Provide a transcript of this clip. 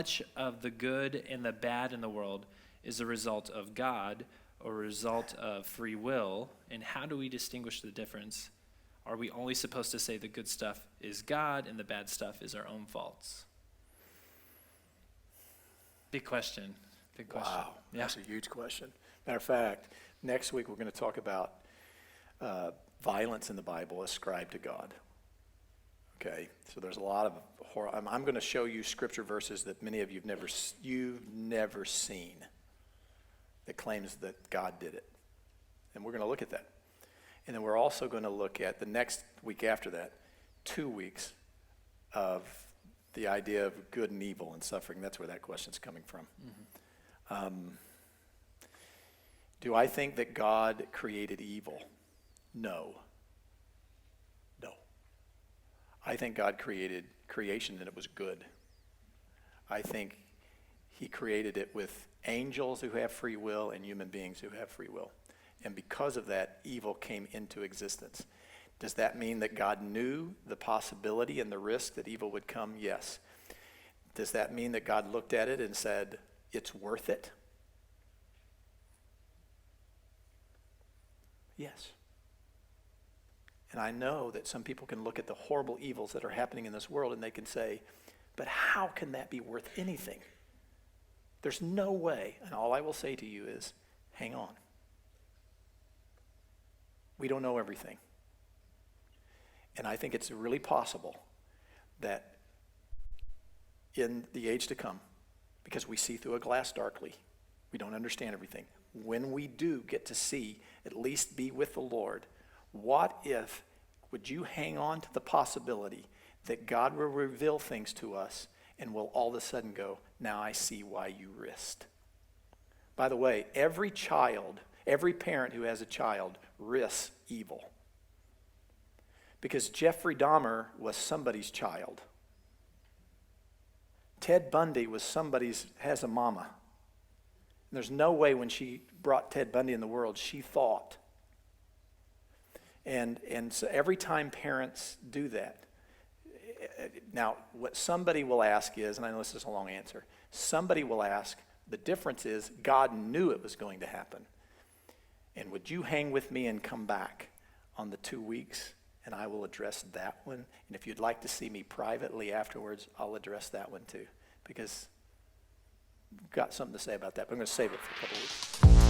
much of the good and the bad in the world is a result of God or a result of free will? And how do we distinguish the difference? Are we only supposed to say the good stuff is God and the bad stuff is our own faults? Big question. Big question. Wow, that's a huge question. Matter of fact, next week we're going to talk about violence in the Bible ascribed to God. Okay, so there's a lot of horror. I'm going to show you scripture verses that many of you've never seen that claims that God did it. And we're going to look at that. And then we're also going to look at the next week after that, 2 weeks of the idea of good and evil and suffering. That's where that question's coming from. Mm-hmm. Do I think that God created evil? No. I think God created creation and it was good. I think he created it with angels who have free will and human beings who have free will. And because of that, evil came into existence. Does that mean that God knew the possibility and the risk that evil would come? Yes. Does that mean that God looked at it and said, it's worth it? Yes. And I know that some people can look at the horrible evils that are happening in this world and they can say, but how can that be worth anything? There's no way. And all I will say to you is, hang on. We don't know everything. And I think it's really possible that in the age to come, because we see through a glass darkly, we don't understand everything. When we do get to see, at least be with the Lord, what if, would you hang on to the possibility that God will reveal things to us and will all of a sudden go, now I see why you risked. By the way, every parent who has a child risks evil. Because Jeffrey Dahmer was somebody's child. Ted Bundy has a mama. And there's no way when she brought Ted Bundy in the world, she thought. And so every time parents do that, now what somebody will ask is, and I know this is a long answer, somebody will ask, the difference is God knew it was going to happen. And would you hang with me and come back on the 2 weeks? And I will address that one. And if you'd like to see me privately afterwards, I'll address that one too. Because I've got something to say about that, but I'm going to save it for a couple weeks.